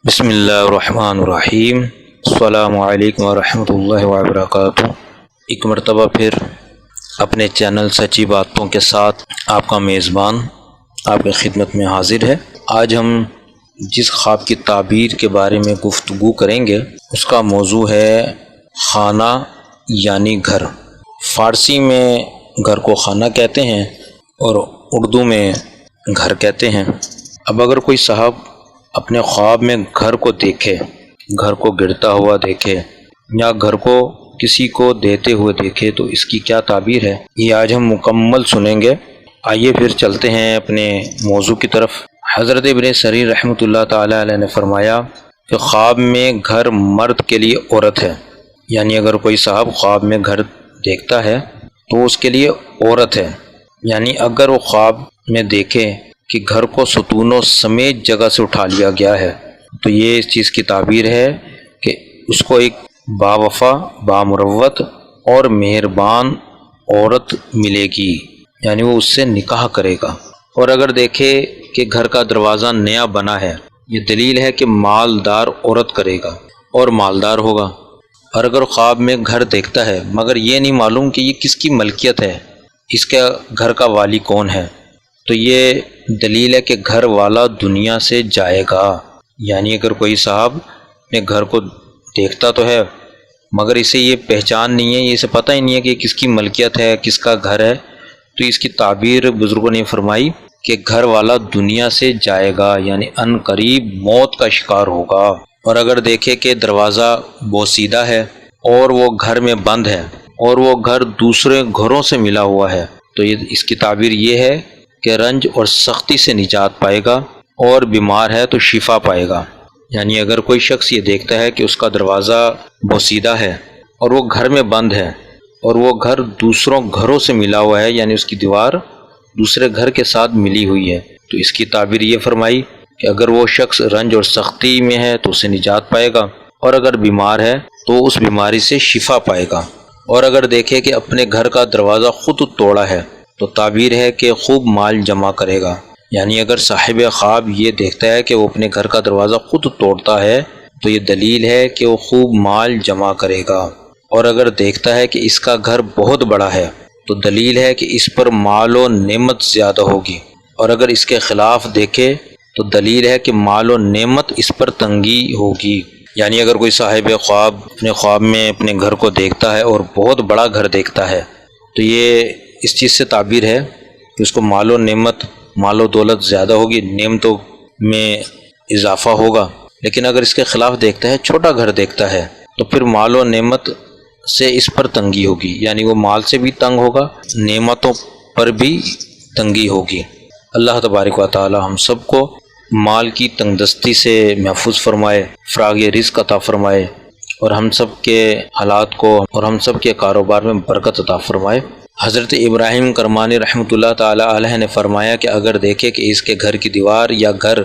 بسم اللہ الرحمن الرحیم۔ السلام علیکم ورحمۃ اللہ وبرکاتہ۔ ایک مرتبہ پھر اپنے چینل سچی باتوں کے ساتھ آپ کا میزبان آپ کی خدمت میں حاضر ہے۔ آج ہم جس خواب کی تعبیر کے بارے میں گفتگو کریں گے اس کا موضوع ہے خانہ یعنی گھر۔ فارسی میں گھر کو خانہ کہتے ہیں اور اردو میں گھر کہتے ہیں۔ اب اگر کوئی صاحب اپنے خواب میں گھر کو دیکھے، گھر کو گرتا ہوا دیکھے یا گھر کو کسی کو دیتے ہوئے دیکھے تو اس کی کیا تعبیر ہے، یہ آج ہم مکمل سنیں گے۔ آئیے پھر چلتے ہیں اپنے موضوع کی طرف۔ حضرت ابن سرین رحمۃ اللہ تعالی علیہ نے فرمایا کہ خواب میں گھر مرد کے لیے عورت ہے، یعنی اگر کوئی صاحب خواب میں گھر دیکھتا ہے تو اس کے لیے عورت ہے، یعنی اگر وہ خواب میں دیکھے کہ گھر کو ستونوں سمیت جگہ سے اٹھا لیا گیا ہے تو یہ اس چیز کی تعبیر ہے کہ اس کو ایک باوفا، بامروت اور مہربان عورت ملے گی، یعنی وہ اس سے نکاح کرے گا۔ اور اگر دیکھے کہ گھر کا دروازہ نیا بنا ہے، یہ دلیل ہے کہ مالدار عورت کرے گا اور مالدار ہوگا۔ اور اگر خواب میں گھر دیکھتا ہے مگر یہ نہیں معلوم کہ یہ کس کی ملکیت ہے، اس کے گھر کا والی کون ہے، تو یہ دلیل ہے کہ گھر والا دنیا سے جائے گا۔ یعنی اگر کوئی صاحب اپنے گھر کو دیکھتا تو ہے مگر اسے یہ پہچان نہیں ہے، یہ اسے پتہ ہی نہیں ہے کہ کس کی ملکیت ہے، کس کا گھر ہے، تو اس کی تعبیر بزرگوں نے فرمائی کہ گھر والا دنیا سے جائے گا، یعنی ان قریب موت کا شکار ہوگا۔ اور اگر دیکھے کہ دروازہ بوسیدہ ہے اور وہ گھر میں بند ہے اور وہ گھر دوسرے گھروں سے ملا ہوا ہے تو اس کی تعبیر یہ ہے کہ رنج اور سختی سے نجات پائے گا اور بیمار ہے تو شفا پائے گا۔ یعنی اگر کوئی شخص یہ دیکھتا ہے کہ اس کا دروازہ بوسیدہ ہے اور وہ گھر میں بند ہے اور وہ گھر دوسروں گھروں سے ملا ہوا ہے، یعنی اس کی دیوار دوسرے گھر کے ساتھ ملی ہوئی ہے، تو اس کی تعبیر یہ فرمائی کہ اگر وہ شخص رنج اور سختی میں ہے تو اسے نجات پائے گا، اور اگر بیمار ہے تو اس بیماری سے شفا پائے گا۔ اور اگر دیکھے کہ اپنے گھر کا دروازہ خود توڑا ہے تو تعبیر ہے کہ خوب مال جمع کرے گا۔ یعنی اگر صاحب خواب یہ دیکھتا ہے کہ وہ اپنے گھر کا دروازہ خود توڑتا ہے تو یہ دلیل ہے کہ وہ خوب مال جمع کرے گا۔ اور اگر دیکھتا ہے کہ اس کا گھر بہت بڑا ہے تو دلیل ہے کہ اس پر مال و نعمت زیادہ ہوگی، اور اگر اس کے خلاف دیکھے تو دلیل ہے کہ مال و نعمت اس پر تنگی ہوگی۔ یعنی اگر کوئی صاحب خواب اپنے خواب میں اپنے گھر کو دیکھتا ہے اور بہت بڑا گھر دیکھتا ہے تو یہ اس چیز سے تعبیر ہے کہ اس کو مال و نعمت، مال و دولت زیادہ ہوگی، نعمتوں میں اضافہ ہوگا۔ لیکن اگر اس کے خلاف دیکھتا ہے، چھوٹا گھر دیکھتا ہے تو پھر مال و نعمت سے اس پر تنگی ہوگی، یعنی وہ مال سے بھی تنگ ہوگا، نعمتوں پر بھی تنگی ہوگی۔ اللہ تبارک و تعالی ہم سب کو مال کی تنگ دستی سے محفوظ فرمائے، فراغ رزق عطا فرمائے، اور ہم سب کے حالات کو اور ہم سب کے کاروبار میں برکت عطا فرمائے۔ حضرت ابراہیم کرمانی رحمۃ اللہ تعالی علیہ نے فرمایا کہ اگر دیکھے کہ اس کے گھر کی دیوار یا گھر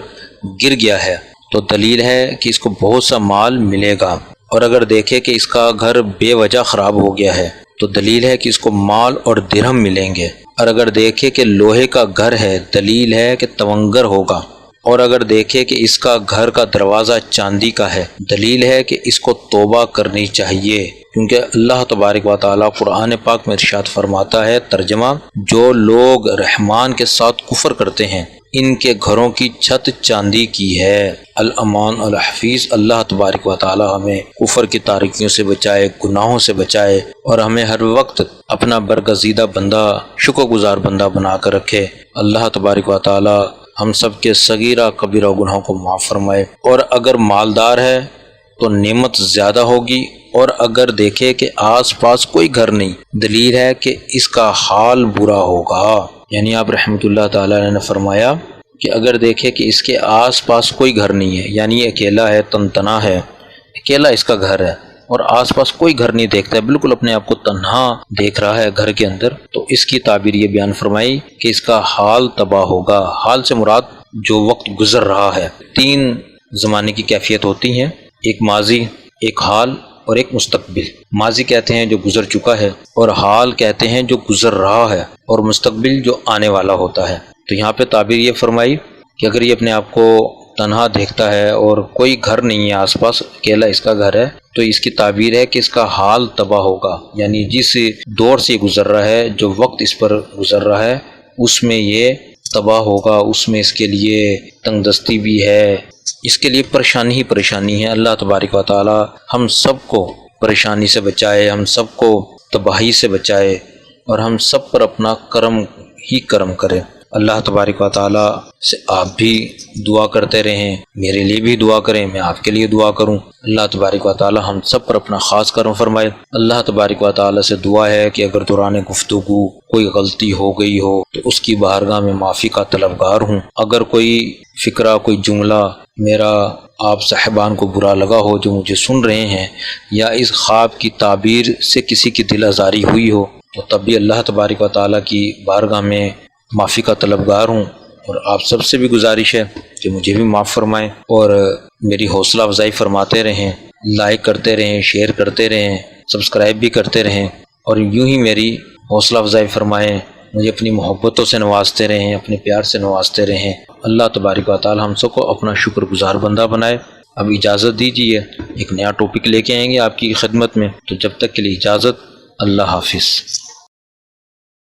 گر گیا ہے تو دلیل ہے کہ اس کو بہت سا مال ملے گا، اور اگر دیکھے کہ اس کا گھر بے وجہ خراب ہو گیا ہے تو دلیل ہے کہ اس کو مال اور درہم ملیں گے، اور اگر دیکھے کہ لوہے کا گھر ہے دلیل ہے کہ تونگر ہوگا، اور اگر دیکھے کہ اس کا گھر کا دروازہ چاندی کا ہے دلیل ہے کہ اس کو توبہ کرنی چاہیے، کیونکہ اللہ تبارک و تعالیٰ قرآن پاک میں ارشاد فرماتا ہے، ترجمہ: جو لوگ رحمان کے ساتھ کفر کرتے ہیں ان کے گھروں کی چھت چاندی کی ہے۔ الامان الحفیظ۔ اللہ تبارک و تعالی ہمیں کفر کی تاریکیوں سے بچائے، گناہوں سے بچائے، اور ہمیں ہر وقت اپنا برگزیدہ بندہ، شکر گزار بندہ بنا کر رکھے۔ اللہ تبارک و تعالی ہم سب کے صغیرہ کبیرہ گناہوں کو معاف فرمائے۔ اور اگر مالدار ہے تو نعمت زیادہ ہوگی، اور اگر دیکھے کہ آس پاس کوئی گھر نہیں دلیل ہے کہ اس کا حال برا ہوگا۔ یعنی آپ رحمۃ اللہ تعالی نے فرمایا کہ اگر دیکھے کہ اس کے آس پاس کوئی گھر نہیں ہے، یعنی اکیلا ہے، تنہا ہے، اکیلا اس کا گھر ہے اور آس پاس کوئی گھر نہیں دیکھتا ہے، بالکل اپنے آپ کو تنہا دیکھ رہا ہے گھر کے اندر، تو اس کی تعبیر یہ بیان فرمائی کہ اس کا حال تباہ ہوگا۔ حال سے مراد جو وقت گزر رہا ہے۔ تین زمانے کی کیفیت ہوتی ہیں، ایک ماضی، ایک حال اور ایک مستقبل۔ ماضی کہتے ہیں جو گزر چکا ہے، اور حال کہتے ہیں جو گزر رہا ہے، اور مستقبل جو آنے والا ہوتا ہے۔ تو یہاں پہ تعبیر یہ فرمائی کہ اگر یہ اپنے آپ کو تنہا دیکھتا ہے اور کوئی گھر نہیں ہے آس پاس، اکیلا اس کا گھر ہے، تو اس کی تعبیر ہے کہ اس کا حال تباہ ہوگا، یعنی جس دور سے گزر رہا ہے، جو وقت اس پر گزر رہا ہے اس میں یہ تباہ ہوگا، اس میں اس کے لیے تنگ دستی بھی ہے، اس کے لیے پریشانی ہی پریشانی ہے۔ اللہ تبارک و تعالی ہم سب کو پریشانی سے بچائے، ہم سب کو تباہی سے بچائے، اور ہم سب پر اپنا کرم ہی کرم کرے۔ اللہ تبارک و تعالی سے آپ بھی دعا کرتے رہیں، میرے لیے بھی دعا کریں، میں آپ کے لیے دعا کروں، اللہ تبارک و تعالی ہم سب پر اپنا خاص کرم فرمائے۔ اللہ تبارک و تعالی سے دعا ہے کہ اگر دوران گفتگو کوئی غلطی ہو گئی ہو تو اس کی بارگاہ میں معافی کا طلبگار ہوں۔ اگر کوئی فقرہ، کوئی جملہ میرا آپ صاحبان کو برا لگا ہو جو مجھے سن رہے ہیں، یا اس خواب کی تعبیر سے کسی کی دل آزاری ہوئی ہو، تو تب بھی اللہ تبارک و تعالی کی بارگاہ میں معافی کا طلبگار ہوں، اور آپ سب سے بھی گزارش ہے کہ مجھے بھی معاف فرمائیں اور میری حوصلہ افزائی فرماتے رہیں، لائک کرتے رہیں، شیئر کرتے رہیں، سبسکرائب بھی کرتے رہیں، اور یوں ہی میری حوصلہ افزائی فرمائیں، مجھے اپنی محبتوں سے نوازتے رہیں، اپنے پیار سے نوازتے رہیں۔ اللہ تبارک و تعالی ہم سب کو اپنا شکر گزار بندہ بنائے۔ اب اجازت دیجیے، ایک نیا ٹاپک لے کے آئیں گے آپ کی خدمت میں، تو جب تک کے لیے اجازت، اللہ حافظ۔